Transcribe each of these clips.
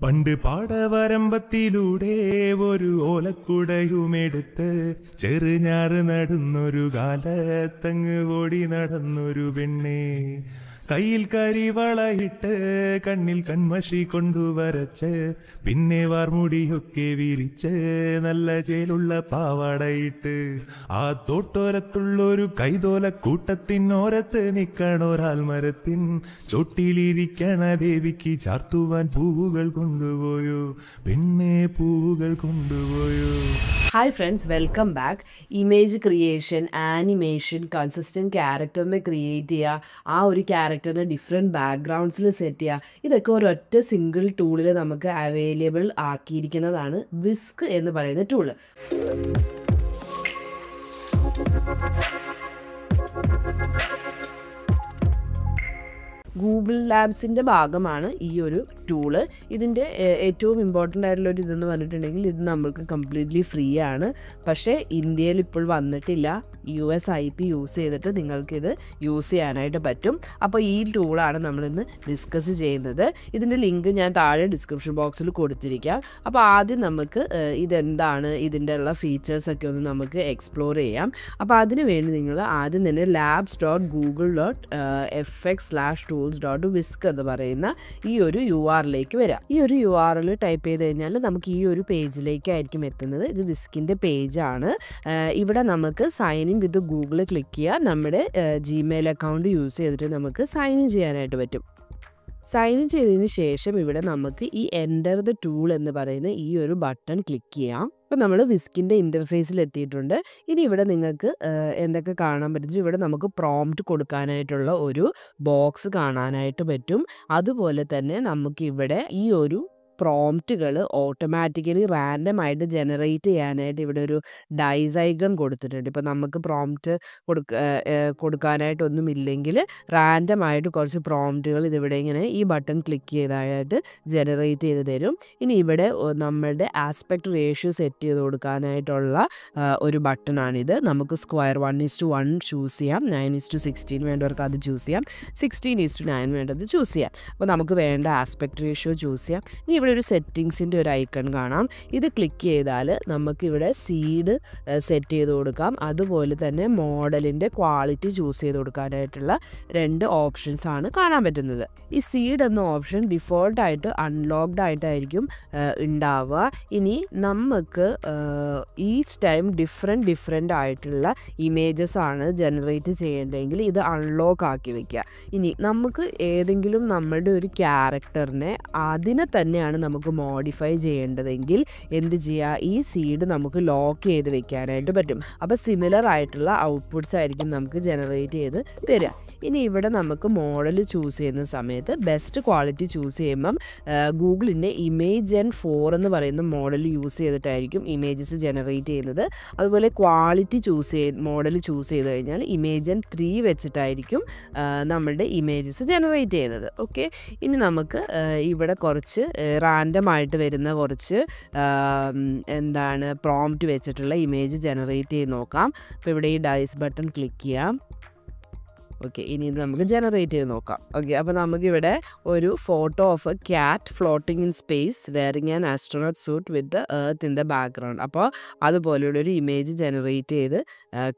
പണ്ട് പാടവരമ്പത്തിലൂടെ ഒരു ഓലക്കുടയുമെടുത്ത് ചെറുഞാറ് നടുന്നൊരു കാലത്തങ്ങ് ഓടി നടന്നൊരു പെണ്ണേ. കയ്യിൽ കരിവളയിട്ട് കണ്ണിൽ കൺമഷി കൊണ്ടുവരച്ച് പിന്നെ വാർമുടിയൊക്കെ വിരിച്ച് നല്ല ചേലുള്ള പാവാടയിട്ട് ആ തോട്ടോരത്തുള്ളൊരു കൈതോല കൂട്ടത്തിനോരത്ത് നിക്കണൊരാൽമരത്തിൻ ചോട്ടിലിരിക്കണ ദേവിക്ക് ചാർത്തുവാൻ പൂവുകൾ കൊണ്ടുപോയോ പെണ്ണെ, പൂവുകൾ കൊണ്ടുപോയോ. Hi friends, welcome back. Image creation, animation, consistent character में create ചെയ്യുക, ആ ഒരു ക്യാരക്ടറിനെ ഡിഫറെൻറ്റ് ബാക്ക്ഗ്രൗണ്ട്സിൽ സെറ്റ് ചെയ്യുക, ഇതൊക്കെ ഒരൊറ്റ സിംഗിൾ ടൂളിൽ നമുക്ക് അവൈലബിൾ ആക്കിയിരിക്കുന്നതാണ് വിസ്ക് എന്ന് പറയുന്ന ടൂള്. ഗൂഗിൾ ലാബ്സിൻ്റെ ഭാഗമാണ് ഈ ഒരു ടൂള്. ഇതിൻ്റെ ഏറ്റവും ഇമ്പോർട്ടൻ്റ് ആയിട്ടുള്ളൊരു ഇതെന്ന് പറഞ്ഞിട്ടുണ്ടെങ്കിൽ ഇത് നമ്മൾക്ക് കംപ്ലീറ്റ്ലി ഫ്രീ ആണ്. പക്ഷേ ഇന്ത്യയിൽ ഇപ്പോൾ വന്നിട്ടില്ല. USIP യൂസ് ചെയ്തിട്ട് നിങ്ങൾക്കിത് യൂസ് ചെയ്യാനായിട്ട് പറ്റും. അപ്പോൾ ഈ ടൂളാണ് നമ്മളിന്ന് ഡിസ്കസ് ചെയ്യുന്നത്. ഇതിൻ്റെ ലിങ്ക് ഞാൻ താഴെ ഡിസ്ക്രിപ്ഷൻ ബോക്സിൽ കൊടുത്തിരിക്കാം. അപ്പോൾ ആദ്യം നമുക്ക് ഇതെന്താണ്, ഇതിൻ്റെ ഉള്ള ഫീച്ചേഴ്സൊക്കെ ഒന്ന് നമുക്ക് എക്സ്പ്ലോർ ചെയ്യാം. അപ്പോൾ അതിന് വേണ്ടി നിങ്ങൾ ആദ്യം തന്നെ labs.google.fx/tools.whisk എന്ന് പറയുന്ന ഈ ഒരു URL-ലേക്ക് വരാം. ഈ ഒരു URL ടൈപ്പ് ചെയ്ത് കഴിഞ്ഞാൽ നമുക്ക് ഈ ഒരു പേജിലേക്കായിരിക്കും എത്തുന്നത്. ഇത് വിസ്കിൻ്റെ പേജാണ്. ഇവിടെ നമുക്ക് sign in with Google click ചെയ്യുക. നമ്മുടെ Gmail അക്കൗണ്ട് യൂസ് ചെയ്തിട്ട് നമുക്ക് സൈൻ ഇൻ ചെയ്യാനായിട്ട് പറ്റും. സൈൻ ഇൻ ചെയ്തതിന് ശേഷം ഇവിടെ നമുക്ക് ഈ എൻ്റർ ദ ടൂൾ എന്ന് പറയുന്ന ഈ ഒരു ബട്ടൺ ക്ലിക്ക് ചെയ്യാം. അപ്പോൾ നമ്മൾ വിസ്കിൻ്റെ ഇൻ്റർഫേസിൽ എത്തിയിട്ടുണ്ട്. ഇനി ഇവിടെ നിങ്ങൾക്ക് എന്തൊക്കെ കാണാൻ പറ്റും, ഇവിടെ നമുക്ക് പ്രോംപ്റ്റ് കൊടുക്കാനായിട്ടുള്ള ഒരു ബോക്സ് കാണാനായിട്ട് പറ്റും. അതുപോലെ തന്നെ നമുക്കിവിടെ ഈ ഒരു പ്രോംപ്റ്റുകൾ ഓട്ടോമാറ്റിക്കലി റാൻഡമായിട്ട് ജനറേറ്റ് ചെയ്യാനായിട്ട് ഇവിടെ ഒരു ഡൈസ് ഐക്കൺ കൊടുത്തിട്ടുണ്ട്. ഇപ്പോൾ നമുക്ക് പ്രോംപ്റ്റ് കൊടുക്കാനായിട്ടൊന്നുമില്ലെങ്കിൽ റാൻഡമായിട്ട് കുറച്ച് പ്രോംപ്റ്റുകൾ ഇതിവിടെ ഇങ്ങനെ ഈ ബട്ടൺ ക്ലിക്ക് ചെയ്തായിട്ട് ജനറേറ്റ് ചെയ്ത് തരും. ഇനി ഇവിടെ നമ്മളുടെ ആസ്പെക്ട് റേഷ്യോ സെറ്റ് ചെയ്ത് കൊടുക്കാനായിട്ടുള്ള ഒരു ബട്ടണാണിത്. നമുക്ക് സ്ക്വയർ 1:1 ചൂസ് ചെയ്യാം, 9:16 വേണ്ടവർക്ക് അത് ചൂസ് ചെയ്യാം, 16:9 വേണ്ടത് ചൂസ് ചെയ്യാം. അപ്പോൾ നമുക്ക് വേണ്ട ആസ്പെക്ട് റേഷ്യോ ചൂസ് ചെയ്യാം. ഇനി ഇവിടെ ഒരു സെറ്റിങ്സിൻ്റെ ഒരു ഐക്കൺ കാണാം. ഇത് ക്ലിക്ക് ചെയ്താൽ നമുക്കിവിടെ സീഡ് സെറ്റ് ചെയ്ത് കൊടുക്കാം. അതുപോലെ തന്നെ മോഡലിൻ്റെ ക്വാളിറ്റി ചൂസ് ചെയ്ത് കൊടുക്കാനായിട്ടുള്ള 2 ഓപ്ഷൻസ് ആണ് കാണാൻ പറ്റുന്നത്. ഈ സീഡ് എന്ന ഓപ്ഷൻ ഡിഫോൾട്ടായിട്ട് അൺലോക്ക്ഡ് ആയിട്ടായിരിക്കും ഉണ്ടാവുക. ഇനി നമുക്ക് ഈച്ച് ടൈം ഡിഫറെൻ്റ് ആയിട്ടുള്ള ഇമേജസ് ആണ് ജനറേറ്റ് ചെയ്യേണ്ടതെങ്കിൽ ഇത് അൺലോക്ക് ആക്കി വെക്കുക. ഇനി നമുക്ക് ഏതെങ്കിലും നമ്മളുടെ ഒരു ക്യാരക്ടറിനെ അതിനെ തന്നെയാണ് നമുക്ക് മോഡിഫൈ ചെയ്യേണ്ടതെങ്കിൽ എന്ത് ചെയ്യുക, ഈ സീഡ് നമുക്ക് ലോക്ക് ചെയ്ത് വെക്കാനായിട്ട് പറ്റും. അപ്പോൾ സിമിലർ ആയിട്ടുള്ള ഔട്ട്പുട്ട്സ് ആയിരിക്കും നമുക്ക് ജനറേറ്റ് ചെയ്ത് തരിക. ഇനി ഇവിടെ നമുക്ക് മോഡൽ ചൂസ് ചെയ്യുന്ന സമയത്ത് ബെസ്റ്റ് ക്വാളിറ്റി ചൂസ് ചെയ്യുമ്പം ഗൂഗിളിൻ്റെ Imagen4 എന്ന് പറയുന്ന മോഡൽ യൂസ് ചെയ്തിട്ടായിരിക്കും ഇമേജസ് ജനറേറ്റ് ചെയ്യുന്നത്. അതുപോലെ ക്വാളിറ്റി മോഡൽ ചൂസ് ചെയ്ത് കഴിഞ്ഞാൽ Imagen3 വെച്ചിട്ടായിരിക്കും നമ്മളുടെ ഇമേജസ് ജനറേറ്റ് ചെയ്യുന്നത്. ഓക്കെ, ഇനി നമുക്ക് ഇവിടെ കുറച്ച് റാൻഡമായിട്ട് വരുന്ന കുറച്ച് പ്രോംപ്റ്റ് വെച്ചിട്ടുള്ള ഇമേജ് ജനറേറ്റ് ചെയ്ത് നോക്കാം. അപ്പോൾ ഇവിടെ ഈ ഡൈസ് ബട്ടൺ ക്ലിക്ക് ചെയ്യാം. ഓക്കെ, ഇനി ഇത് നമുക്ക് ജനറേറ്റ് ചെയ്ത് നോക്കാം. ഓക്കെ, അപ്പോൾ നമുക്കിവിടെ ഒരു photo of A cat floating in space wearing an astronaut suit with earth in the background. അപ്പോൾ അതുപോലെയുള്ളൊരു ഇമേജ് ജനറേറ്റ് ചെയ്ത്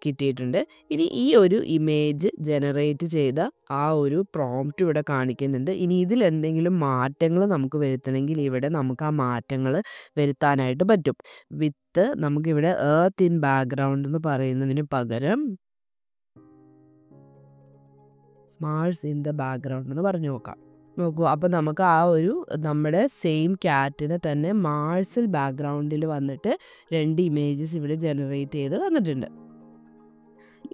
കിട്ടിയിട്ടുണ്ട്. ഇനി ഈ ഒരു ഇമേജ് ജനറേറ്റ് ചെയ്ത ആ ഒരു പ്രോംപ്റ്റ് ഇവിടെ കാണിക്കുന്നുണ്ട്. ഇനി ഇതിലെന്തെങ്കിലും മാറ്റങ്ങൾ നമുക്ക് വരുത്തണമെങ്കിൽ ഇവിടെ നമുക്ക് ആ മാറ്റങ്ങൾ വരുത്താനായിട്ട് പറ്റും. നമുക്കിവിടെ എർത്ത് ഇൻ ബാക്ക്ഗ്രൗണ്ട് എന്ന് പറയുന്നതിന് പകരം മാർസ് ഇൻ ദ ബാക്ക്ഗ്രൗണ്ട് എന്ന് പറഞ്ഞു നോക്കൂ. അപ്പോൾ നമുക്ക് ആ ഒരു നമ്മുടെ സെയിം ക്യാറ്റിനെ തന്നെ മാർസിൽ ബാക്ക്ഗ്രൗണ്ടിൽ വന്നിട്ട് 2 ഇമേജസ് ഇവിടെ ജനറേറ്റ് ചെയ്ത് തന്നിട്ടുണ്ട്.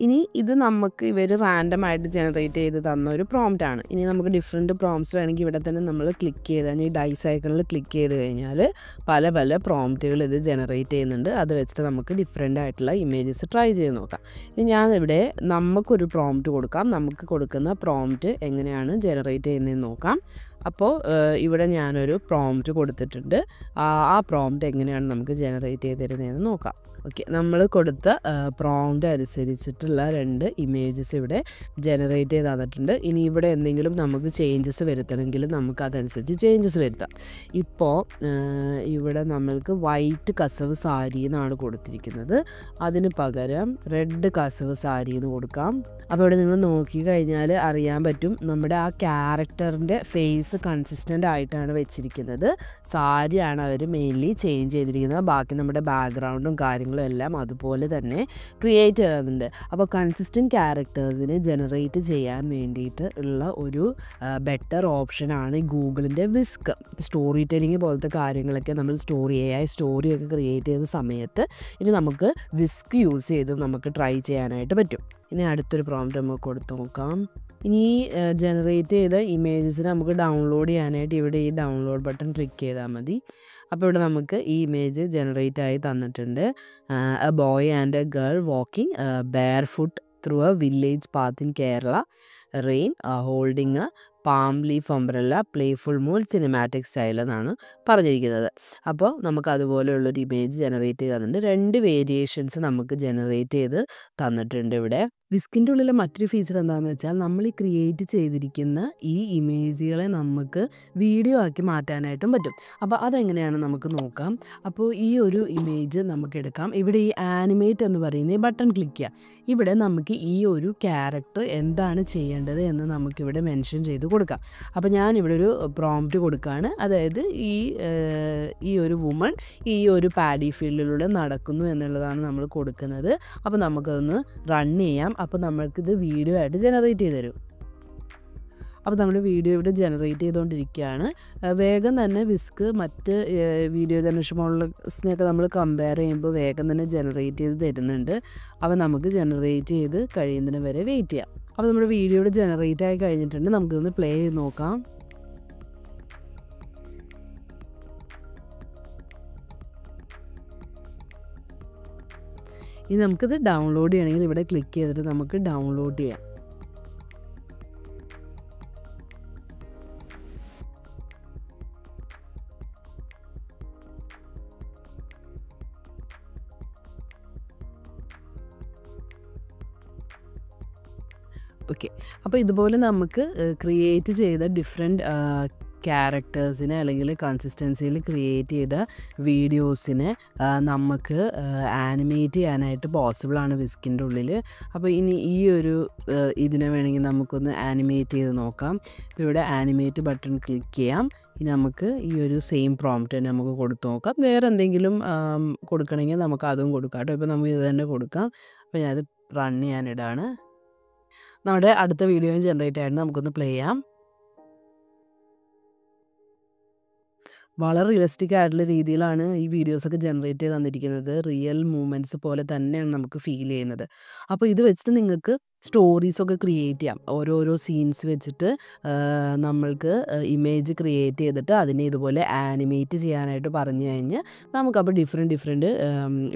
ഇനി ഇത് നമുക്ക് ഇവർ റാൻഡമായിട്ട് ജനറേറ്റ് ചെയ്ത് തന്ന ഒരു പ്രോംപ്റ്റ് ആണ്. ഇനി നമുക്ക് ഡിഫറെൻറ്റ് പ്രോംപ്റ്റ്സ് വേണമെങ്കിൽ ഇവിടെ തന്നെ നമ്മൾ ക്ലിക്ക് ചെയ്താൽ ഈ ഡൈസ് ഐക്കണിൽ ക്ലിക്ക് ചെയ്ത് കഴിഞ്ഞാൽ പല പ്രോംപ്റ്റുകൾ ഇത് ജനറേറ്റ് ചെയ്യുന്നുണ്ട്. അത് വെച്ചിട്ട് നമുക്ക് ഡിഫറെൻ്റ് ആയിട്ടുള്ള ഇമേജസ് ട്രൈ ചെയ്ത് നോക്കാം. ഇനി ഞാനിവിടെ നമുക്കൊരു പ്രോംപ്റ്റ് കൊടുക്കാം. നമുക്ക് കൊടുക്കുന്ന പ്രോംപ്റ്റ് എങ്ങനെയാണ് ജനറേറ്റ് ചെയ്യുന്നതെന്ന് നോക്കാം. അപ്പോൾ ഇവിടെ ഞാനൊരു പ്രോംപ്റ്റ് കൊടുത്തിട്ടുണ്ട്. ആ പ്രോംപ്റ്റ് എങ്ങനെയാണ് നമുക്ക് ജനറേറ്റ് ചെയ്ത് തരുന്നതെന്ന് നോക്കാം. ഓക്കെ, നമ്മൾ കൊടുത്ത പ്രോംപ്റ്റ് അനുസരിച്ചിട്ടുള്ള 2 ഇമേജസ് ഇവിടെ ജനറേറ്റ് ചെയ്ത് തന്നിട്ടുണ്ട്. ഇനി ഇവിടെ എന്തെങ്കിലും നമുക്ക് ചേഞ്ചസ് വരുത്തണമെങ്കിൽ നമുക്ക് അതനുസരിച്ച് ചേഞ്ചസ് വരുത്താം. ഇപ്പോൾ ഇവിടെ നമ്മൾക്ക് വൈറ്റ് കസവ് സാരി എന്നാണ് കൊടുത്തിരിക്കുന്നത്. അതിന് പകരം റെഡ് കസവ് സാരി എന്ന് കൊടുക്കാം. അപ്പോൾ ഇവിടെ നിങ്ങൾ നോക്കി കഴിഞ്ഞാൽ അറിയാൻ പറ്റും, നമ്മുടെ ആ ക്യാരക്ടറിൻ്റെ ഫേസ് കൺസിസ്റ്റൻ്റ് ആയിട്ടാണ് വെച്ചിരിക്കുന്നത്. സാരിയാണ് അവർ മെയിൻലി ചേഞ്ച് ചെയ്തിരിക്കുന്നത്. ബാക്കി നമ്മുടെ ബാക്ക്ഗ്രൗണ്ടും കാര്യങ്ങളും എല്ലാം അതുപോലെ തന്നെ ക്രിയേറ്റ് ചെയ്തിട്ടുണ്ട്. അപ്പോൾ കൺസിസ്റ്റൻറ്റ് ക്യാരക്ടേഴ്സിനെ ജനറേറ്റ് ചെയ്യാൻ വേണ്ടിയിട്ട് ഉള്ള ഒരു ബെറ്റർ ഓപ്ഷനാണ് ഗൂഗിളിൻ്റെ വിസ്ക്. സ്റ്റോറി ടെല്ലിങ് പോലത്തെ കാര്യങ്ങളൊക്കെ നമ്മൾ സ്റ്റോറിയൊക്കെ ക്രിയേറ്റ് ചെയ്യുന്ന സമയത്ത് ഇനി നമുക്ക് വിസ്ക് യൂസ് ചെയ്ത് നമുക്ക് ട്രൈ ചെയ്യാനായിട്ട് പറ്റും. ഇനി അടുത്തൊരു പ്രോംപ്റ്റ് നമുക്ക് കൊടുത്തു നോക്കാം. ഇനി ജനറേറ്റ് ചെയ്ത ഇമേജസിന് നമുക്ക് ഡൗൺലോഡ് ചെയ്യാനായിട്ട് ഇവിടെ ഈ ഡൗൺലോഡ് ബട്ടൺ ക്ലിക്ക് ചെയ്താൽ മതി. അപ്പോൾ ഇവിടെ നമുക്ക് ഈ ഇമേജ് ജനറേറ്റ് ആയി തന്നിട്ടുണ്ട്. A boy and a girl walking barefoot through a village path in Kerala, rain, holding a palm leaf umbrella, playful mood, cinematic style എന്നാണ് പറഞ്ഞിരിക്കുന്നത്. അപ്പോൾ നമുക്ക് അതുപോലെയുള്ളൊരു ഇമേജ് ജനറേറ്റ് ചെയ്ത് തന്നിട്ടുണ്ട്. 2 വേരിയേഷൻസ് നമുക്ക് ജനറേറ്റ് ചെയ്ത് തന്നിട്ടുണ്ട്. ഇവിടെ വിസ്കിൻ്റെ ഉള്ളിലെ മറ്റൊരു ഫീച്ചർ എന്താണെന്ന് വെച്ചാൽ നമ്മൾ ഈ ക്രിയേറ്റ് ചെയ്തിരിക്കുന്ന ഈ ഇമേജുകളെ നമുക്ക് വീഡിയോ ആക്കി മാറ്റാനായിട്ടും പറ്റും. അപ്പോൾ അതെങ്ങനെയാണ് നമുക്ക് നോക്കാം. അപ്പോൾ ഈ ഒരു ഇമേജ് നമുക്ക് എടുക്കാം. ഇവിടെ ഈ ആനിമേറ്റ് എന്ന് പറയുന്ന ഈ ബട്ടൺ ക്ലിക്ക് ചെയ്യുക. ഇവിടെ നമുക്ക് ഈ ഒരു ക്യാരക്ടർ എന്താണ് ചെയ്യേണ്ടത് എന്ന് നമുക്കിവിടെ മെൻഷൻ ചെയ്ത് കൊടുക്കാം. അപ്പോൾ ഞാനിവിടെ ഒരു പ്രോംപ്റ്റ് കൊടുക്കുകയാണ്. അതായത് ഈ ഒരു വുമൺ ഈ ഒരു പാഡി ഫീൽഡിലൂടെ നടക്കുന്നു എന്നുള്ളതാണ് നമ്മൾ കൊടുക്കുന്നത്. അപ്പോൾ നമുക്കതൊന്ന് റൺ ചെയ്യാം. അപ്പോൾ നമ്മൾക്കിത് വീഡിയോ ആയിട്ട് ജനറേറ്റ് ചെയ്ത് തരും. അപ്പോൾ നമ്മൾ വീഡിയോ ഇവിടെ ജനറേറ്റ് ചെയ്തുകൊണ്ടിരിക്കുകയാണ്. വേഗം തന്നെ വിസ്ക് മറ്റ് വീഡിയോ ജനറേഷൻ മോഡൽസിനെയൊക്കെ നമ്മൾ കമ്പയർ ചെയ്യുമ്പോൾ വേഗം തന്നെ ജനറേറ്റ് ചെയ്ത് തരുന്നുണ്ട്. അപ്പോൾ നമുക്ക് ജനറേറ്റ് ചെയ്ത് കഴിയുന്നതിന് വരെ വെയിറ്റ് ചെയ്യാം. അപ്പോൾ നമ്മുടെ വീഡിയോ ഇവിടെ ജനറേറ്റ് ആയി കഴിഞ്ഞിട്ടുണ്ട്. നമുക്കിതൊന്ന് പ്ലേ ചെയ്ത് നോക്കാം. ഇനി നമുക്കിത് ഡൗൺലോഡ് ചെയ്യണമെങ്കിൽ ഇവിടെ ക്ലിക്ക് ചെയ്തിട്ട് നമുക്ക് ഡൗൺലോഡ് ചെയ്യാം. ഓക്കെ, അപ്പോൾ ഇതുപോലെ നമുക്ക് ക്രിയേറ്റ് ചെയ്ത ഡിഫറെൻറ്റ് ക്യാരക്ടേഴ്സിനെ അല്ലെങ്കിൽ കൺസിസ്റ്റൻസിയിൽ ക്രിയേറ്റ് ചെയ്ത വീഡിയോസിനെ നമുക്ക് ആനിമേറ്റ് ചെയ്യാനായിട്ട് പോസിബിളാണ് വിസ്കിൻ്റെ ഉള്ളിൽ. അപ്പോൾ ഇനി ഈ ഒരു ഇതിനെ വേണമെങ്കിൽ നമുക്കൊന്ന് ആനിമേറ്റ് ചെയ്ത് നോക്കാം. ഇപ്പോൾ ഇവിടെ ആനിമേറ്റ് ബട്ടൺ ക്ലിക്ക് ചെയ്യാം. ഇനി നമുക്ക് ഈ ഒരു സെയിം പ്രോംപ്റ്റ് തന്നെ നമുക്ക് കൊടുത്തു നോക്കാം. വേറെ എന്തെങ്കിലും കൊടുക്കണമെങ്കിൽ നമുക്ക് അതും കൊടുക്കാം കേട്ടോ. ഇപ്പോൾ നമുക്ക് ഇത് തന്നെ കൊടുക്കാം. അപ്പോൾ ഞാനത് റൺ ചെയ്യാനിടാണ്. നമ്മുടെ അടുത്ത വീഡിയോയും ജനറേറ്റ് ആയിരുന്നു. നമുക്കൊന്ന് പ്ലേ ചെയ്യാം. വളരെ റിയലിസ്റ്റിക് ആയിട്ടുള്ള രീതിയിലാണ് ഈ വീഡിയോസൊക്കെ ജനറേറ്റ് ചെയ്ത് തന്നിരിക്കുന്നത്. റിയൽ മൂമെൻറ്റ്സ് പോലെ തന്നെയാണ് നമുക്ക് ഫീൽ ചെയ്യുന്നത്. അപ്പോൾ ഇത് വെച്ചിട്ട് നിങ്ങൾക്ക് സ്റ്റോറീസൊക്കെ ക്രിയേറ്റ് ചെയ്യാം. ഓരോരോ സീൻസ് വെച്ചിട്ട് നമ്മൾക്ക് ഇമേജ് ക്രിയേറ്റ് ചെയ്തിട്ട് അതിനെ ഇതുപോലെ ആനിമേറ്റ് ചെയ്യാനായിട്ട് പറഞ്ഞു കഴിഞ്ഞാൽ നമുക്കപ്പോൾ ഡിഫറെൻറ്റ്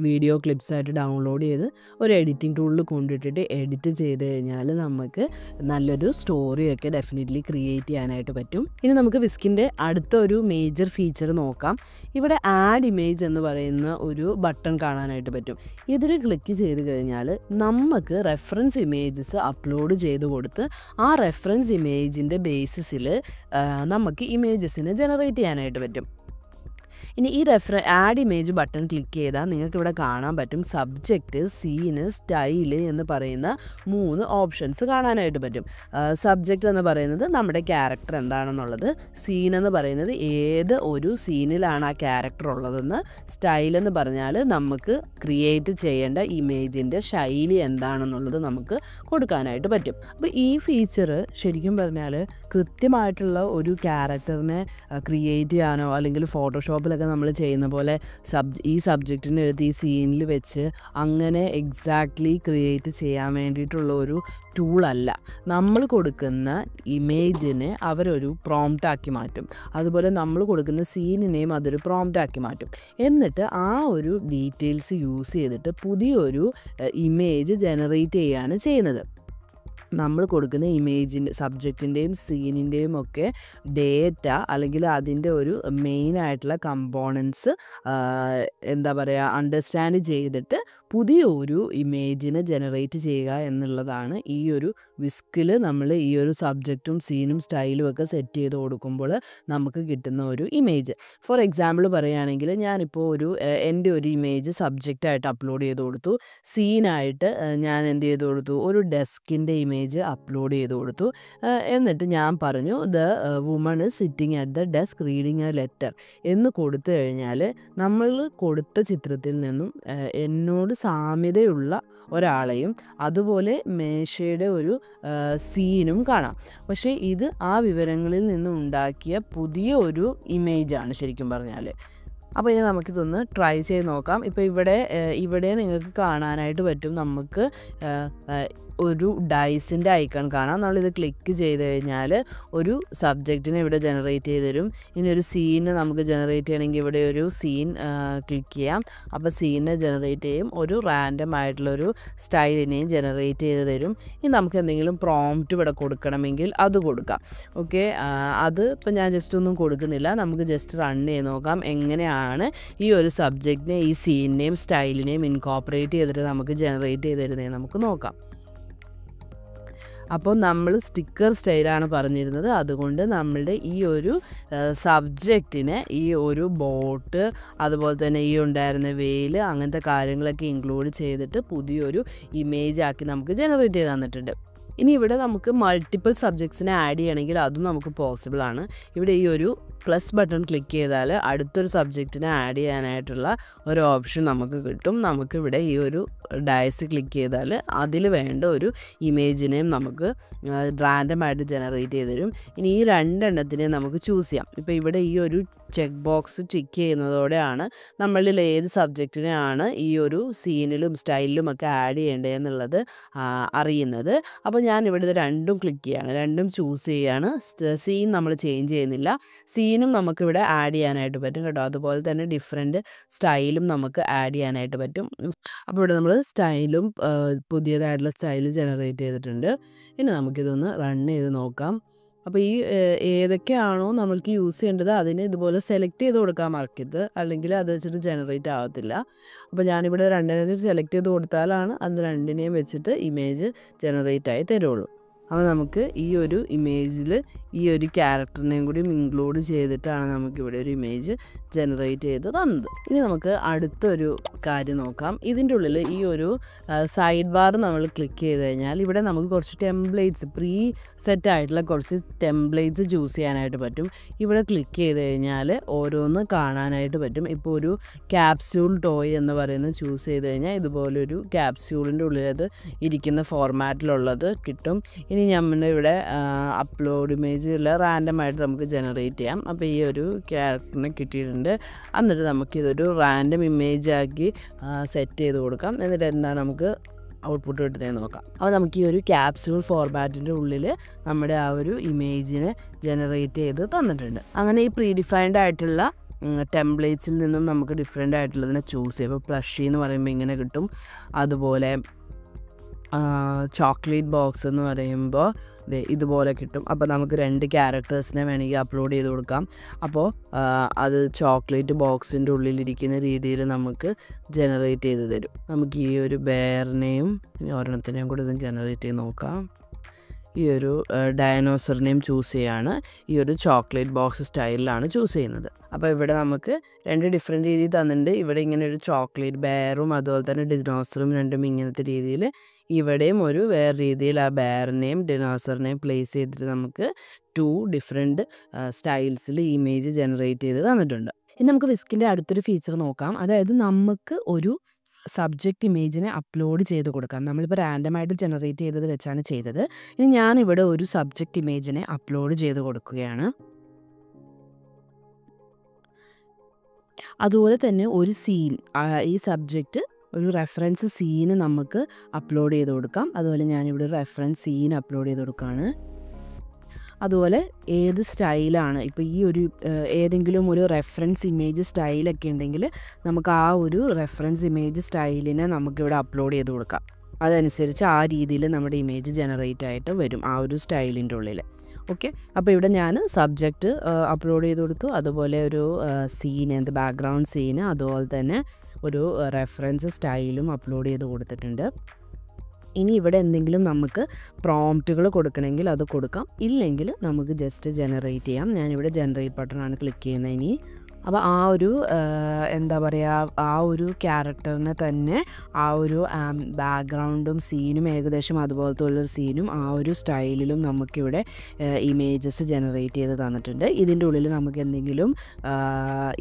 വീഡിയോ ക്ലിപ്സായിട്ട് ഡൗൺലോഡ് ചെയ്ത് ഒരു എഡിറ്റിംഗ് ടൂളിൽ കൊണ്ടിട്ടിട്ട് എഡിറ്റ് ചെയ്ത് കഴിഞ്ഞാൽ നമുക്ക് നല്ലൊരു സ്റ്റോറിയൊക്കെ ഡെഫിനറ്റ്ലി ക്രിയേറ്റ് ചെയ്യാനായിട്ട് പറ്റും. ഇനി നമുക്ക് വിസ്കിൻ്റെ അടുത്ത ഒരു മേജർ ഫീച്ചർ നോക്കാം. ഇവിടെ ആഡ് ഇമേജ് എന്ന് പറയുന്ന ഒരു ബട്ടൺ കാണാനായിട്ട് പറ്റും. ഇതിൽ ക്ലിക്ക് ചെയ്ത് കഴിഞ്ഞാൽ നമുക്ക് റെഫറൻസ് ഇമേജസ് അപ്ലോഡ് ചെയ്ത് കൊടുത്ത് ആ റെഫറൻസ് ഇമേജിൻ്റെ ബേസിസിൽ നമുക്ക് ഇമേജസിനെ ജനറേറ്റ് ചെയ്യാനായിട്ട് പറ്റും. ഇനി ഈ ആഡ് ഇമേജ് ബട്ടൺ ക്ലിക്ക് ചെയ്താൽ നിങ്ങൾക്ക് ഇവിടെ കാണാൻ പറ്റും സബ്ജക്റ്റ്, സീന്, സ്റ്റൈല് എന്ന് പറയുന്ന 3 ഓപ്ഷൻസ് കാണാനായിട്ട് പറ്റും. സബ്ജക്റ്റ് എന്ന് പറയുന്നത് നമ്മുടെ ക്യാരക്ടർ എന്താണെന്നുള്ളത്, സീൻ എന്ന് പറയുന്നത് ഏത് ഒരു സീനിലാണ് ആ ക്യാരക്ടർ ഉള്ളതെന്ന്, സ്റ്റൈൽ എന്ന് പറഞ്ഞാൽ നമുക്ക് ക്രിയേറ്റ് ചെയ്യേണ്ട ഇമേജിൻ്റെ ശൈലി എന്താണെന്നുള്ളത് നമുക്ക് കൊടുക്കാനായിട്ട് പറ്റും. അപ്പോൾ ഈ ഫീച്ചർ ശരിക്കും പറഞ്ഞാൽ കൃത്യമായിട്ടുള്ള ഒരു ക്യാരക്ടറിനെ ക്രിയേറ്റ് ചെയ്യാനോ അല്ലെങ്കിൽ ഫോട്ടോഷോപ്പിലൊക്കെ നമ്മൾ ചെയ്യുന്ന പോലെ ഈ സബ്ജക്റ്റിനെ എടുത്ത് ഈ സീനിൽ വെച്ച് അങ്ങനെ എക്സാക്ട്ലി ക്രിയേറ്റ് ചെയ്യാൻ വേണ്ടിയിട്ടുള്ള ഒരു ടൂളല്ല. നമ്മൾ കൊടുക്കുന്ന ഇമേജിനെ അവരൊരു പ്രോംപ്റ്റാക്കി മാറ്റും. അതുപോലെ നമ്മൾ കൊടുക്കുന്ന സീനിനെയും അതൊരു പ്രോംപ്റ്റാക്കി മാറ്റും. എന്നിട്ട് ആ ഒരു ഡീറ്റെയിൽസ് യൂസ് ചെയ്തിട്ട് പുതിയൊരു ഇമേജ് ജനറേറ്റ് ചെയ്യുകയാണ് ചെയ്യുന്നത്. നമ്മൾ കൊടുക്കുന്ന ഇമേജിൻ്റെ സബ്ജക്റ്റിൻ്റെയും സീനിൻ്റെയും ഒക്കെ ഡേറ്റ അല്ലെങ്കിൽ അതിൻ്റെ ഒരു മെയിനായിട്ടുള്ള കമ്പോണൻസ് എന്താ പറയുക അണ്ടർസ്റ്റാൻഡ് ചെയ്തിട്ട് പുതിയ ഒരു ഇമേജിനെ ജനറേറ്റ് ചെയ്യുക എന്നുള്ളതാണ് ഈ ഒരു വിസ്കിൽ നമ്മൾ ഈ ഒരു സബ്ജക്റ്റും സീനും സ്റ്റൈലും ഒക്കെ സെറ്റ് ചെയ്ത് കൊടുക്കുമ്പോൾ നമുക്ക് കിട്ടുന്ന ഒരു ഇമേജ്. ഫോർ എക്സാമ്പിൾ പറയുകയാണെങ്കിൽ ഞാനിപ്പോൾ എൻ്റെ ഒരു ഇമേജ് സബ്ജക്റ്റായിട്ട് അപ്ലോഡ് ചെയ്ത് കൊടുത്തു. സീനായിട്ട് ഞാൻ എന്ത് ചെയ്ത് കൊടുത്തു, ഒരു ഡെസ്കിൻ്റെ ഇമേജ് അപ്ലോഡ് ചെയ്ത് കൊടുത്തു. എന്നിട്ട് ഞാൻ പറഞ്ഞു the woman is sitting at the desk reading A letter എന്ന് കൊടുത്തു കഴിഞ്ഞാൽ നമ്മൾ കൊടുത്ത ചിത്രത്തിൽ നിന്നും എന്നോട് സാമ്യതയുള്ള ഒരാളെയും അതുപോലെ മേശയുടെ ഒരു സീനും കാണാം. പക്ഷേ ഇത് ആ വിവരങ്ങളിൽ നിന്നും ഉണ്ടാക്കിയ പുതിയ ഒരു ഇമേജാണ് ശരിക്കും പറഞ്ഞാൽ. അപ്പോൾ ഇനി നമുക്കിതൊന്ന് ട്രൈ ചെയ്ത് നോക്കാം. ഇപ്പോൾ ഇവിടെ നിങ്ങൾക്ക് കാണാനായിട്ട് പറ്റും, നമുക്ക് ഒരു ഡൈസിൻ്റെ ഐക്കൺ കാണാം. നമ്മളിത് ക്ലിക്ക് ചെയ്ത് കഴിഞ്ഞാൽ ഒരു സബ്ജക്റ്റിനെ ഇവിടെ ജനറേറ്റ് ചെയ്ത് തരും. ഇനി ഒരു സീന് നമുക്ക് ജനറേറ്റ് ചെയ്യണമെങ്കിൽ ഇവിടെ ഒരു സീൻ ക്ലിക്ക് ചെയ്യാം. അപ്പോൾ സീനിനെ ജനറേറ്റ് ചെയ്യും. ഒരു റാൻഡം ആയിട്ടുള്ളൊരു സ്റ്റൈലിനെയും ജനറേറ്റ് ചെയ്ത് തരും. ഇനി നമുക്ക് എന്തെങ്കിലും പ്രോംപ്റ്റ് ഇവിടെ കൊടുക്കണമെങ്കിൽ അത് കൊടുക്കാം. ഓക്കെ, അത് ഇപ്പം ഞാൻ ജസ്റ്റ് ഒന്നും കൊടുക്കുന്നില്ല. നമുക്ക് ജസ്റ്റ് റൺ ചെയ്ത് നോക്കാം എങ്ങനെയാണ് ഈ ഒരു സബ്ജക്റ്റിനെ ഈ സീനിനെയും സ്റ്റൈലിനെയും ഇൻകോപ്പറേറ്റ് ചെയ്തിട്ട് നമുക്ക് ജനറേറ്റ് ചെയ്ത് തരുന്നതെന്ന് നമുക്ക് നോക്കാം. അപ്പോൾ നമ്മൾ സ്റ്റിക്കർ സ്റ്റൈലാണ് പറഞ്ഞിരുന്നത്. അതുകൊണ്ട് നമ്മളുടെ ഈ ഒരു സബ്ജക്റ്റിനെ ഈ ഒരു ബോട്ട് അതുപോലെ തന്നെ ഈ ഉണ്ടായിരുന്ന വെയിൽ അങ്ങനത്തെ കാര്യങ്ങളൊക്കെ ഇൻക്ലൂഡ് ചെയ്തിട്ട് പുതിയൊരു ഇമേജ് ആക്കി നമുക്ക് ജനറേറ്റ് ചെയ്ത് തന്നിട്ടുണ്ട്. ഇനി ഇവിടെ നമുക്ക് മൾട്ടിപ്പിൾ സബ്ജക്ട്സിനെ ആഡ് ചെയ്യണമെങ്കിൽ അതും നമുക്ക് പോസിബിളാണ്. ഇവിടെ ഈ ഒരു പ്ലസ് ബട്ടൺ ക്ലിക്ക് ചെയ്താൽ അടുത്തൊരു സബ്ജക്റ്റിനെ ആഡ് ചെയ്യാനായിട്ടുള്ള ഒരു ഓപ്ഷൻ നമുക്ക് കിട്ടും. നമുക്കിവിടെ ഈ ഒരു ഡയസ് ക്ലിക്ക് ചെയ്താൽ അതിൽ വേണ്ട ഒരു ഇമേജിനെയും നമുക്ക് റാൻഡമായിട്ട് ജനറേറ്റ് ചെയ്ത് തരും. ഇനി ഈ രണ്ടെണ്ണത്തിനെ നമുക്ക് ചൂസ് ചെയ്യാം. ഇപ്പോൾ ഇവിടെ ഈ ഒരു ചെക്ക് ബോക്സ് ടിക്ക് ചെയ്യുന്നതോടെയാണ് നമ്മളിൽ ഏത് സബ്ജക്റ്റിനെയാണ് ഈ ഒരു സീനിലും സ്റ്റൈലിലും ഒക്കെ ആഡ് ചെയ്യേണ്ടതെന്നുള്ളത് അറിയുന്നത്. അപ്പോൾ ഞാനിവിടെ ഇത് രണ്ടും ക്ലിക്ക് ചെയ്യാണ്, രണ്ടും ചൂസ് ചെയ്യാണ്. സീൻ നമ്മൾ ചേഞ്ച് ചെയ്യുന്നില്ല. സീനും നമുക്കിവിടെ ആഡ് ചെയ്യാനായിട്ട് പറ്റും കേട്ടോ. അതുപോലെ തന്നെ ഡിഫറെൻറ്റ് സ്റ്റൈലും നമുക്ക് ആഡ് ചെയ്യാനായിട്ട് പറ്റും. അപ്പോൾ ഇവിടെ നമ്മൾ സ്റ്റൈലും പുതിയതായിട്ടുള്ള സ്റ്റൈൽ ജനറേറ്റ് ചെയ്തിട്ടുണ്ട്. ഇനി നമുക്കിതൊന്ന് റൺ ചെയ്ത് നോക്കാം. അപ്പോൾ ഈ ഏതൊക്കെയാണോ നമ്മൾക്ക് യൂസ് ചെയ്യേണ്ടത് അതിന് ഇതുപോലെ സെലക്ട് ചെയ്ത് കൊടുക്കാൻ മറക്കരുത്, അല്ലെങ്കിൽ അത് വെച്ചിട്ട് ജനറേറ്റ് ആവത്തില്ല. അപ്പോൾ ഞാനിവിടെ രണ്ടിനെയും സെലക്ട് ചെയ്ത് കൊടുത്താലാണ് അത് രണ്ടിനെയും വെച്ചിട്ട് ഇമേജ് ജനറേറ്റ് ആയി തരുള്ളൂ. അപ്പോൾ നമുക്ക് ഈ ഒരു ഇമേജിൽ ഈ ഒരു ക്യാരക്ടറിനെയും കൂടി ഇൻക്ലൂഡ് ചെയ്തിട്ടാണ് നമുക്കിവിടെ ഒരു ഇമേജ് ജനറേറ്റ് ചെയ്ത് തന്നത്. ഇനി നമുക്ക് അടുത്തൊരു കാര്യം നോക്കാം. ഇതിൻ്റെ ഉള്ളിൽ ഈ ഒരു സൈഡ് ബാർ നമ്മൾ ക്ലിക്ക് ചെയ്ത് കഴിഞ്ഞാൽ ഇവിടെ നമുക്ക് കുറച്ച് ടെംപ്ലേറ്റ്സ്, പ്രീ സെറ്റ് ആയിട്ടുള്ള കുറച്ച് ടെംപ്ലേറ്റ്സ് ചൂസ് ചെയ്യാനായിട്ട് പറ്റും. ഇവിടെ ക്ലിക്ക് ചെയ്ത് കഴിഞ്ഞാൽ ഓരോന്ന് കാണാനായിട്ട് പറ്റും. ഇപ്പോൾ ഒരു ക്യാപ്സ്യൂൾ ടോയ് എന്ന് പറയുന്നത് ചൂസ് ചെയ്ത് കഴിഞ്ഞാൽ ഇതുപോലൊരു ക്യാപ്സ്യൂളിൻ്റെ ഉള്ളിലത് ഇരിക്കുന്ന ഫോർമാറ്റിലുള്ളത് കിട്ടും. ഇനി നമ്മുടെ ഇവിടെ അപ്ലോഡ് ഇമേജ് റാൻഡമായിട്ട് നമുക്ക് ജനറേറ്റ് ചെയ്യാം. അപ്പോൾ ഈ ഒരു ക്യാരക്ടറിനെ കിട്ടിയിട്ടുണ്ട്. എന്നിട്ട് നമുക്കിതൊരു റാൻഡം ഇമേജ് ആക്കി സെറ്റ് ചെയ്ത് കൊടുക്കാം. എന്നിട്ട് എന്താണ് നമുക്ക് ഔട്ട്പുട്ട് കിട്ടുന്നതെന്ന് നോക്കാം. അപ്പോൾ നമുക്ക് ഈ ഒരു ക്യാപ്സ്യൂൾ ഫോർമാറ്റിൻ്റെ ഉള്ളിൽ നമ്മുടെ ആ ഒരു ഇമേജിനെ ജനറേറ്റ് ചെയ്ത് തന്നിട്ടുണ്ട്. അങ്ങനെ ഈ പ്രീ ഡിഫൈൻഡ് ആയിട്ടുള്ള ടെംപ്ലേറ്റ്സിൽ നിന്നും നമുക്ക് ഡിഫറെൻ്റ് ആയിട്ടുള്ളതിനെ ചൂസ് ചെയ്യാം. ഇപ്പോൾ പ്ലഷി എന്ന് പറയുമ്പോൾ ഇങ്ങനെ കിട്ടും. അതുപോലെ ചോക്ലേറ്റ് ബോക്സ് എന്ന് പറയുമ്പോൾ ഇതുപോലെ കിട്ടും. അപ്പോൾ നമുക്ക് രണ്ട് ക്യാരക്ടേഴ്സിനെ വേണമെങ്കിൽ അപ്ലോഡ് ചെയ്ത് കൊടുക്കാം. അപ്പോൾ അത് ചോക്ലേറ്റ് ബോക്സിൻ്റെ ഉള്ളിലിരിക്കുന്ന രീതിയിൽ നമുക്ക് ജനറേറ്റ് ചെയ്ത് തരും. നമുക്ക് ഈ ഒരു ബെയറിനെയും ഒരെണ്ണത്തിനെയും കൂടി ഇത് ജനറേറ്റ് ചെയ്ത് നോക്കാം. ഈ ഒരു ഡയനോസറിനെയും ചൂസ് ചെയ്യാണ്. ഈ ഒരു ചോക്ലേറ്റ് ബോക്സ് സ്റ്റൈലിലാണ് ചൂസ് ചെയ്യുന്നത്. അപ്പോൾ ഇവിടെ നമുക്ക് രണ്ട് ഡിഫറെൻറ്റ് രീതിയിൽ തന്നിട്ടുണ്ട്. ഇവിടെ ഇങ്ങനെ ഒരു ചോക്ലേറ്റ് ബെയറും അതുപോലെ തന്നെ ഡിനോസറും രണ്ടും ഇങ്ങനത്തെ രീതിയിൽ, ഇവിടെയും ഒരു വേറെ രീതിയിൽ ആ ബെയറിനെയും ഡിനോസറിനെയും പ്ലേസ് ചെയ്തിട്ട് നമുക്ക് 2 ഡിഫറെൻറ്റ് സ്റ്റൈൽസിൽ ഇമേജ് ജനറേറ്റ് ചെയ്ത് തന്നിട്ടുണ്ട്. ഇനി നമുക്ക് വിസ്കിൻ്റെ അടുത്തൊരു ഫീച്ചർ നോക്കാം. അതായത് നമുക്ക് ഒരു സബ്ജക്റ്റ് ഇമേജിനെ അപ്ലോഡ് ചെയ്ത് കൊടുക്കാം. നമ്മളിപ്പോൾ റാൻഡമായിട്ട് ജനറേറ്റ് ചെയ്തത് വെച്ചാണ് ചെയ്തത്. ഇനി ഞാനിവിടെ ഒരു സബ്ജക്റ്റ് ഇമേജിനെ അപ്ലോഡ് ചെയ്ത് കൊടുക്കുകയാണ്. അതുപോലെ തന്നെ ഒരു സീൻ, ഈ സബ്ജക്റ്റ് ഒരു റെഫറൻസ് സീന് നമുക്ക് അപ്ലോഡ് ചെയ്ത് കൊടുക്കാം. അതുപോലെ ഞാനിവിടെ ഒരു റെഫറൻസ് സീൻ അപ്ലോഡ് ചെയ്ത് കൊടുക്കുകയാണ്. അതുപോലെ ഏത് സ്റ്റൈലാണ്, ഇപ്പോൾ ഈ ഒരു ഏതെങ്കിലും ഒരു റെഫറൻസ് ഇമേജ് സ്റ്റൈലൊക്കെ ഉണ്ടെങ്കിൽ നമുക്ക് ആ ഒരു റെഫറൻസ് ഇമേജ് സ്റ്റൈലിനെ നമുക്കിവിടെ അപ്ലോഡ് ചെയ്ത് കൊടുക്കാം. അതനുസരിച്ച് ആ രീതിയിൽ നമ്മുടെ ഇമേജ് ജനറേറ്റ് ആയിട്ട് വരും ആ ഒരു സ്റ്റൈലിൻ്റെ ഉള്ളിൽ. ഓക്കെ, അപ്പോൾ ഇവിടെ ഞാൻ സബ്ജക്റ്റ് അപ്ലോഡ് ചെയ്ത് കൊടുത്തു, അതുപോലെ ഒരു സീന്, ബാക്ക്ഗ്രൗണ്ട് സീന്, അതുപോലെ തന്നെ ഒരു റെഫറൻസ് സ്റ്റൈലും അപ്ലോഡ് ചെയ്ത് കൊടുത്തിട്ടുണ്ട്. ഇനി ഇവിടെ എന്തെങ്കിലും നമുക്ക് പ്രോംപ്റ്റുകൾ കൊടുക്കണമെങ്കിൽ അത് കൊടുക്കാം, ഇല്ലെങ്കിൽ നമുക്ക് ജസ്റ്റ് ജനറേറ്റ് ചെയ്യാം. ഞാനിവിടെ ജനറേറ്റ് ബട്ടണാണ് ക്ലിക്ക് ചെയ്യുന്നത്. ഇനി അപ്പോൾ ആ ഒരു എന്താ പറയുക, ആ ഒരു ക്യാരക്ടറിനെ തന്നെ ആ ഒരു ബാക്ക്ഗ്രൗണ്ടും സീനും ഏകദേശം അതുപോലത്തെ ഉള്ളൊരു സീനും ആ ഒരു സ്റ്റൈലിലും നമുക്കിവിടെ ഇമേജസ് ജനറേറ്റ് ചെയ്ത് തന്നിട്ടുണ്ട്. ഇതിൻ്റെ ഉള്ളിൽ നമുക്ക് എന്തെങ്കിലും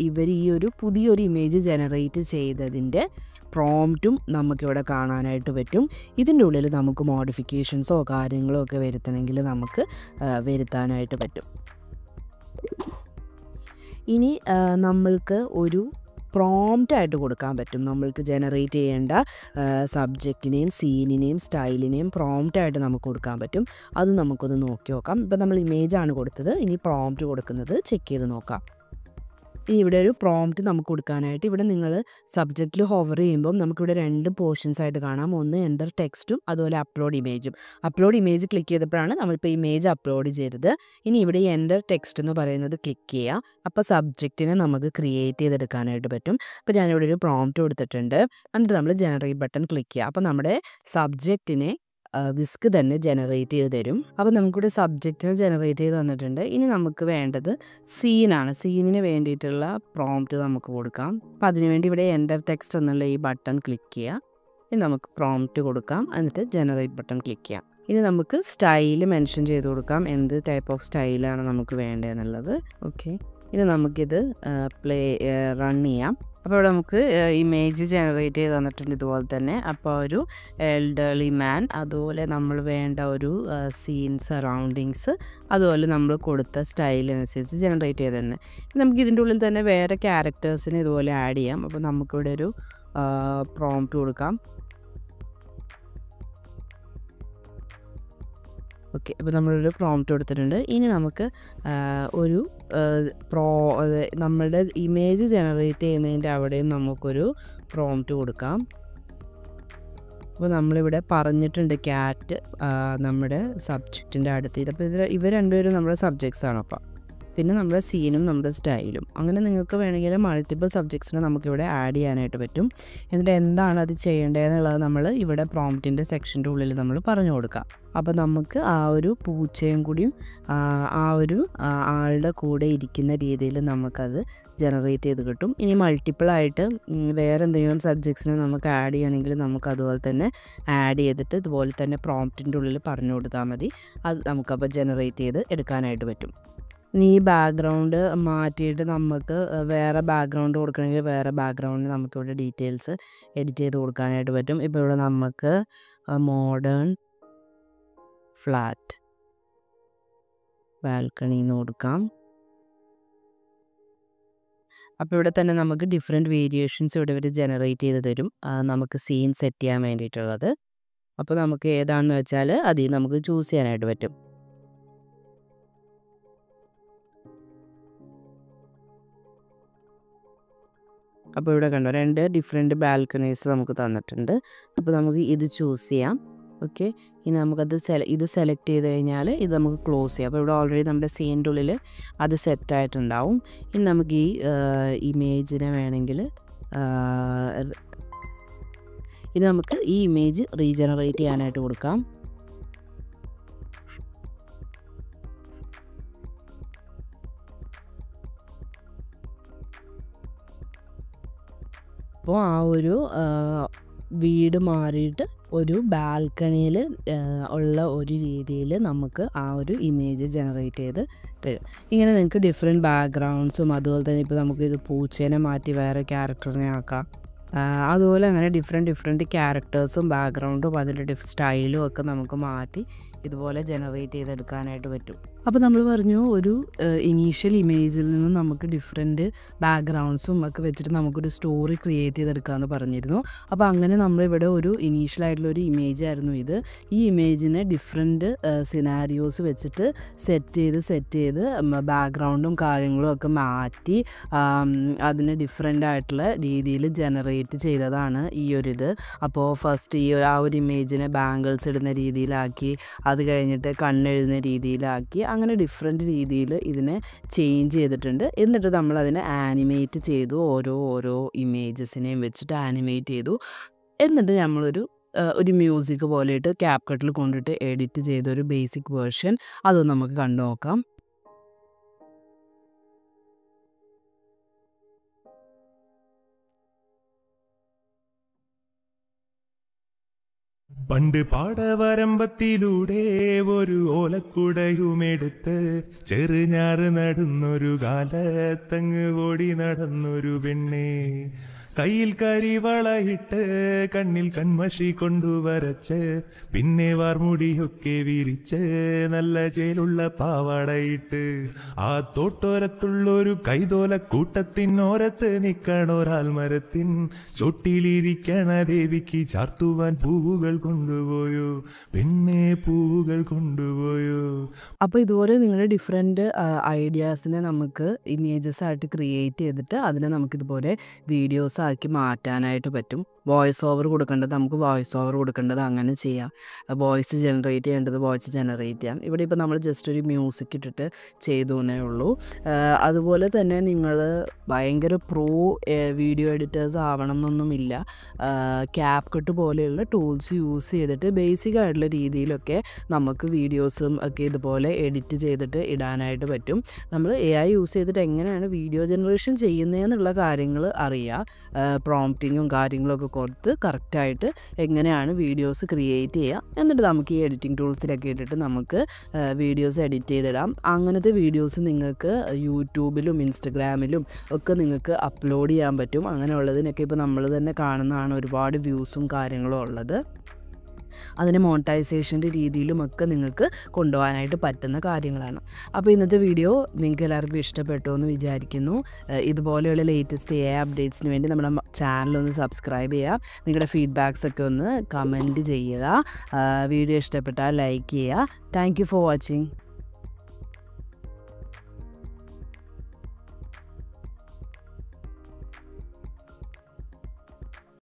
ഇവർ ഈ ഒരു പുതിയൊരു ഇമേജ് ജനറേറ്റ് ചെയ്തതിൻ്റെ പ്രോംപ്റ്റും നമുക്കിവിടെ കാണാനായിട്ട് പറ്റും. ഇതിൻ്റെ ഉള്ളിൽ നമുക്ക് മോഡിഫിക്കേഷൻസോ കാര്യങ്ങളോ ഒക്കെ വരുത്തണമെങ്കിൽ നമുക്ക് വരുത്താനായിട്ട് പറ്റും. ഇനി നമ്മൾക്ക് ഒരു പ്രോംപ്റ്റായിട്ട് കൊടുക്കാൻ പറ്റും. നമ്മൾക്ക് ജനറേറ്റ് ചെയ്യേണ്ട സബ്ജക്റ്റിനെയും സീനിനെയും സ്റ്റൈലിനെയും പ്രോംപ്റ്റായിട്ട് നമുക്ക് കൊടുക്കാൻ പറ്റും. അത് നമുക്കൊന്ന് നോക്കി നോക്കാം. ഇപ്പം നമ്മൾ ഇമേജാണ് കൊടുത്തത്, ഇനി പ്രോംപ്റ്റ് കൊടുക്കുന്നത് ചെക്ക് ചെയ്ത് നോക്കാം. ഇവിടെ ഒരു പ്രോംപ്റ്റ് നമുക്ക് കൊടുക്കാനായിട്ട് ഇവിടെ നിങ്ങൾ സബ്ജക്റ്റിൽ ഹോവർ ചെയ്യുമ്പം നമുക്കിവിടെ 2 പോർഷൻസ് ആയിട്ട് കാണാം. ഒന്ന് എൻ്റർ ടെക്സ്റ്റും അതുപോലെ അപ്ലോഡ് ഇമേജും. അപ്ലോഡ് ഇമേജ് ക്ലിക്ക് ചെയ്തപ്പോഴാണ് നമ്മളിപ്പോൾ ഇമേജ് അപ്ലോഡ് ചെയ്തത്. ഇനി ഇവിടെ ഈ എൻ്റർ ടെക്സ്റ്റ് എന്ന് പറയുന്നത് ക്ലിക്ക് ചെയ്യുക. അപ്പോൾ സബ്ജക്റ്റിനെ നമുക്ക് ക്രിയേറ്റ് ചെയ്തെടുക്കാനായിട്ട് പറ്റും. അപ്പോൾ ഞാനിവിടെ ഒരു പ്രോംപ്റ്റ് കൊടുത്തിട്ടുണ്ട്. എന്നിട്ട് നമ്മൾ ജനറേറ്റ് ബട്ടൺ ക്ലിക്ക് ചെയ്യുക. അപ്പോൾ നമ്മുടെ സബ്ജക്റ്റിനെ വിസ്ക് തന്നെ ജനറേറ്റ് ചെയ്ത് തരും. അപ്പോൾ നമുക്കിവിടെ സബ്ജക്റ്റിനെ ജനറേറ്റ് ചെയ്ത് തന്നിട്ടുണ്ട്. ഇനി നമുക്ക് വേണ്ടത് സീനാണ്. സീനിന് വേണ്ടിയിട്ടുള്ള പ്രോംപ്റ്റ് നമുക്ക് കൊടുക്കാം. അപ്പോൾ അതിനുവേണ്ടി ഇവിടെ എൻ്റർ ടെക്സ്റ്റ് എന്നുള്ള ഈ ബട്ടൺ ക്ലിക്ക് ചെയ്യുക. ഇനി നമുക്ക് പ്രോംപ്റ്റ് കൊടുക്കാം, എന്നിട്ട് ജനറേറ്റ് ബട്ടൺ ക്ലിക്ക് ചെയ്യാം. ഇനി നമുക്ക് സ്റ്റൈല് മെൻഷൻ ചെയ്ത് കൊടുക്കാം, എന്ത് ടൈപ്പ് ഓഫ് സ്റ്റൈലാണ് നമുക്ക് വേണ്ടതെന്നുള്ളത്. ഓക്കെ, ഇനി നമുക്കിത് റൺ ചെയ്യാം. അപ്പോൾ ഇവിടെ നമുക്ക് ഇമേജ് ജനറേറ്റ് ചെയ്ത് തന്നിട്ടുണ്ട് ഇതുപോലെ തന്നെ. അപ്പോൾ ഒരു എൽഡർലി മാൻ, അതുപോലെ നമ്മൾ വേണ്ട ഒരു സീൻ സറൗണ്ടിങ്സ്, അതുപോലെ നമ്മൾ കൊടുത്ത സ്റ്റൈലിനനുസരിച്ച് ജനറേറ്റ് ചെയ്ത് തന്നെ. നമുക്ക് ഇതിൻ്റെ ഉള്ളിൽ തന്നെ വേറെ ക്യാരക്ടേഴ്സിന് ഇതുപോലെ ആഡ് ചെയ്യാം. അപ്പോൾ നമുക്കിവിടെ ഒരു പ്രോംപ്റ്റ് കൊടുക്കാം. ഓക്കെ, അപ്പോൾ നമ്മളൊരു പ്രോംപ്റ്റ് കൊടുത്തിട്ടുണ്ട്. ഇനി നമുക്ക് ഒരു നമ്മളുടെ ഇമേജ് ജനറേറ്റ് ചെയ്യുന്നതിൻ്റെ അവിടെയും നമുക്കൊരു പ്രോംപ്റ്റ് കൊടുക്കാം. അപ്പോൾ നമ്മളിവിടെ പറഞ്ഞിട്ടുണ്ട് ക്യാറ്റ് നമ്മുടെ സബ്ജക്റ്റിൻ്റെ അടുത്ത്. അപ്പോൾ ഇവർ രണ്ടുപേരും നമ്മുടെ സബ്ജക്ട്സാണ്. അപ്പം പിന്നെ നമ്മുടെ സീനും നമ്മുടെ സ്റ്റൈലും, അങ്ങനെ നിങ്ങൾക്ക് വേണമെങ്കിൽ മൾട്ടിപ്പിൾ സബ്ജക്ട്സിനെ നമുക്കിവിടെ ആഡ് ചെയ്യാനായിട്ട് പറ്റും. എന്നിട്ട് എന്താണ് അത് ചെയ്യേണ്ടതെന്നുള്ളത് നമ്മൾ ഇവിടെ പ്രോംപ്റ്റിൻ്റെ സെക്ഷൻ്റെ ഉള്ളിൽ നമ്മൾ പറഞ്ഞു കൊടുക്കാം. അപ്പോൾ നമുക്ക് ആ ഒരു പൂച്ചയും കൂടിയും ആ ഒരു ആളുടെ കൂടെ ഇരിക്കുന്ന രീതിയിൽ നമുക്കത് ജനറേറ്റ് ചെയ്ത് കിട്ടും. ഇനി മൾട്ടിപ്പിളായിട്ട് വേറെ എന്തെങ്കിലും സബ്ജക്ട്സിനെ നമുക്ക് ആഡ് ചെയ്യണമെങ്കിൽ നമുക്ക് അതുപോലെ തന്നെ ആഡ് ചെയ്തിട്ട് ഇതുപോലെ തന്നെ പ്രോംപ്റ്റിൻ്റെ ഉള്ളിൽ പറഞ്ഞു കൊടുത്താൽ മതി. അത് നമുക്കപ്പോൾ ജനറേറ്റ് ചെയ്ത് എടുക്കാനായിട്ട് പറ്റും. ഇനി ഈ ബാക്ക്ഗ്രൗണ്ട് മാറ്റിയിട്ട് നമുക്ക് വേറെ ബാക്ക്ഗ്രൗണ്ട് കൊടുക്കണമെങ്കിൽ വേറെ ബാക്ക്ഗ്രൗണ്ടിന് നമുക്കിവിടെ ഡീറ്റെയിൽസ് എഡിറ്റ് ചെയ്ത് കൊടുക്കാനായിട്ട് പറ്റും. ഇപ്പോൾ ഇവിടെ നമുക്ക് മോഡേൺ ഫ്ലാറ്റ് ബാൽക്കണി എന്ന് കൊടുക്കാം. അപ്പോൾ ഇവിടെ തന്നെ നമുക്ക് ഡിഫറെൻറ്റ് വേരിയേഷൻസ് ഇവിടെ ഇവർ ജനറേറ്റ് ചെയ്ത് തരും, നമുക്ക് സീൻ സെറ്റ് ചെയ്യാൻ വേണ്ടിയിട്ടുള്ളത്. അപ്പോൾ നമുക്ക് ഏതാണെന്ന് വെച്ചാൽ അതിൽ നമുക്ക് ചൂസ് ചെയ്യാനായിട്ട് പറ്റും. അപ്പോൾ ഇവിടെ കണ്ടോ 2 ഡിഫറെൻറ്റ് ബാൽക്കണീസ് നമുക്ക് തന്നിട്ടുണ്ട്. അപ്പോൾ നമുക്ക് ഇത് ചൂസ് ചെയ്യാം. ഓക്കെ, ഇനി നമുക്കത് ഇത് സെലക്ട് ചെയ്ത് കഴിഞ്ഞാൽ ഇത് നമുക്ക് ക്ലോസ് ചെയ്യാം. അപ്പോൾ ഇവിടെ ഓൾറെഡി നമ്മുടെ സീനിൻ്റെ ഉള്ളിൽ അത് സെറ്റായിട്ടുണ്ടാവും. ഇനി നമുക്ക് ഈ ഇമേജിനെ വേണമെങ്കിൽ ഇത് നമുക്ക് ഈ ഇമേജ് റീജനറേറ്റ് ചെയ്യാനായിട്ട് കൊടുക്കാം. അപ്പോൾ ആ ഒരു വീട് മാറിയിട്ട് ഒരു ബാൽക്കണിയിൽ ഉള്ള ഒരു രീതിയിൽ നമുക്ക് ആ ഒരു ഇമേജ് ജനറേറ്റ് ചെയ്ത് തരും. ഇങ്ങനെ നിങ്ങൾക്ക് ഡിഫറെൻറ്റ് ബാക്ക്ഗ്രൗണ്ട്സും അതുപോലെ തന്നെ ഇപ്പോൾ നമുക്ക് ഇത് പൂച്ചേനെ മാറ്റി വേറെ ക്യാരക്ടറിനെ ആക്കാം. അതുപോലെ അങ്ങനെ ഡിഫറെൻറ്റ് ക്യാരക്ടേഴ്സും ബാക്ക്ഗ്രൗണ്ടും അതിൻ്റെ സ്റ്റൈലും ഒക്കെ നമുക്ക് മാറ്റി ഇതുപോലെ ജനറേറ്റ് ചെയ്തെടുക്കാനായിട്ട് പറ്റും. അപ്പോൾ നമ്മൾ പറഞ്ഞു ഒരു ഇനീഷ്യൽ ഇമേജിൽ നിന്ന് നമുക്ക് ഡിഫറെൻറ്റ് ബാക്ക്ഗ്രൗണ്ട്സും ഒക്കെ വെച്ചിട്ട് നമുക്കൊരു സ്റ്റോറി ക്രിയേറ്റ് ചെയ്തെടുക്കാമെന്ന് പറഞ്ഞിരുന്നു. അപ്പോൾ അങ്ങനെ നമ്മളിവിടെ ഒരു ഇനീഷ്യലായിട്ടുള്ളൊരു ഇമേജ് ആയിരുന്നു ഇത്. ഈ ഇമേജിനെ ഡിഫറെൻറ്റ് സിനാരിയോസ് വെച്ചിട്ട് സെറ്റ് ചെയ്ത് ബാക്ക്ഗ്രൗണ്ടും കാര്യങ്ങളും ഒക്കെ മാറ്റി അതിന് ഡിഫറെൻ്റ് ആയിട്ടുള്ള രീതിയിൽ ജനറേറ്റ് ചെയ്തതാണ് ഈ ഒരിത്. അപ്പോൾ ഫസ്റ്റ് ആ ഒരു ഇമേജിനെ ബാംഗിൾസ് ഇടുന്ന രീതിയിലാക്കി, അത് കഴിഞ്ഞിട്ട് കണ്ണെഴുതുന്ന രീതിയിലാക്കി, അങ്ങനെ ഡിഫറെൻറ്റ് രീതിയിൽ ഇതിനെ ചേഞ്ച് ചെയ്തിട്ടുണ്ട്. എന്നിട്ട് നമ്മളതിനെ ആനിമേറ്റ് ചെയ്തു, ഓരോ ഇമേജസിനെയും വെച്ചിട്ട് ആനിമേറ്റ് ചെയ്തു. എന്നിട്ട് നമ്മളൊരു മ്യൂസിക് പോലെയിട്ട് ക്യാപ്കട്ടിൽ കൊണ്ടിട്ട് എഡിറ്റ് ചെയ്തൊരു ബേസിക് വേർഷൻ അതൊന്ന് നമുക്ക് കണ്ടു നോക്കാം. പണ്ട് പാടവരമ്പത്തിലൂടെ ഒരു ഓലക്കുടയുമെടുത്ത് ചെറുഞാറ് നടുന്നൊരു കാലത്തങ്ങ് ഓടി നടന്നൊരു പെണ്ണേ. കയ്യിൽ കരിവളയിട്ട് കണ്ണിൽ കൺമഷി കൊണ്ടുവരച്ച് പിന്നെ വാർമുടിയൊക്കെ വിരിച്ച് നല്ല ചേലുള്ള പാവാടയിട്ട് ആ തോട്ടോരത്തുള്ളൊരു കൈതോല കൂട്ടത്തിനോരത്ത് നിക്കണൊരാൽമരത്തിൻ ചോട്ടിലിരിക്കണ ദേവിക്ക് ചാർത്തുവാൻ പൂവുകൾ കൊണ്ടുപോയോ പെണ്ണെ, പൂവുകൾ കൊണ്ടുപോയോ. അപ്പോൾ ഇതുപോലെ നിങ്ങളുടെ ഡിഫറെൻറ്റ് ഐഡിയാസിനെ നമുക്ക് ഇമേജസ് ആയിട്ട് ക്രിയേറ്റ് ചെയ്തിട്ട് അതിനെ നമുക്കിതുപോലെ വീഡിയോസ് ആക്കി മാറ്റാനായിട്ട് പറ്റും. വോയിസ് ഓവർ കൊടുക്കേണ്ടത് നമുക്ക് വോയിസ് ഓവർ കൊടുക്കേണ്ടത് അങ്ങനെ ചെയ്യാം. വോയിസ് ജനറേറ്റ് ചെയ്യേണ്ടത് വോയിസ് ജനറേറ്റ് ചെയ്യാം. ഇവിടെ ഇപ്പോൾ നമ്മൾ ജസ്റ്റ് ഒരു മ്യൂസിക് ഇട്ടിട്ട് ചെയ്തു എന്നേ ഉള്ളൂ. അതുപോലെ തന്നെ നിങ്ങൾ ഭയങ്കര പ്രോ വീഡിയോ എഡിറ്റേഴ്സ് ആവണം എന്നൊന്നുമില്ല. ക്യാപ്കട്ട് പോലെയുള്ള ടൂൾസ് യൂസ് ചെയ്തിട്ട് ബേസിക് ആയിട്ടുള്ള രീതിയിലൊക്കെ നമുക്ക് വീഡിയോസും ഒക്കെ ഇതുപോലെ എഡിറ്റ് ചെയ്തിട്ട് ഇടാനായിട്ട് പറ്റും. നമ്മൾ AI യൂസ് ചെയ്തിട്ട് എങ്ങനെയാണ് വീഡിയോ ജനറേഷൻ ചെയ്യുന്നതെന്നുള്ള കാര്യങ്ങൾ അറിയാം. പ്രോംപ്റ്റിങ്ങും കാര്യങ്ങളൊക്കെ കൊടുത്ത് കറക്റ്റായിട്ട് എങ്ങനെയാണ് വീഡിയോസ് ക്രിയേറ്റ് ചെയ്യുക, എന്നിട്ട് നമുക്ക് ഈ എഡിറ്റിംഗ് ടൂൾസിലൊക്കെ ഇട്ടിട്ട് നമുക്ക് വീഡിയോസ് എഡിറ്റ് ചെയ്തിടാം. അങ്ങനത്തെ വീഡിയോസ് നിങ്ങൾക്ക് യൂട്യൂബിലും ഇൻസ്റ്റഗ്രാമിലും ഒക്കെ നിങ്ങൾക്ക് അപ്ലോഡ് ചെയ്യാൻ പറ്റും. അങ്ങനെയുള്ളതിനൊക്കെ ഇപ്പോൾ നമ്മൾ തന്നെ കാണുന്നതാണ് ഒരുപാട് വ്യൂസും കാര്യങ്ങളും ഉള്ളത്. അതിനെ മോണിറ്റൈസേഷൻ്റെ രീതിയിലുമൊക്കെ നിങ്ങൾക്ക് കൊണ്ടുപോകാനായിട്ട് പറ്റുന്ന കാര്യങ്ങളാണ്. അപ്പോൾ ഇന്നത്തെ വീഡിയോ നിങ്ങൾക്ക് എല്ലാവർക്കും ഇഷ്ടപ്പെട്ടു എന്ന് വിചാരിക്കുന്നു. ഇതുപോലെയുള്ള ലേറ്റസ്റ്റ് AI അപ്ഡേറ്റ്സിന് വേണ്ടി നമ്മുടെ ചാനലൊന്ന് സബ്സ്ക്രൈബ് ചെയ്യുക. നിങ്ങളുടെ ഫീഡ്ബാക്സൊക്കെ ഒന്ന് കമൻറ്റ് ചെയ്യുക. വീഡിയോ ഇഷ്ടപ്പെട്ടാൽ ലൈക്ക് ചെയ്യുക. Thank you for watching.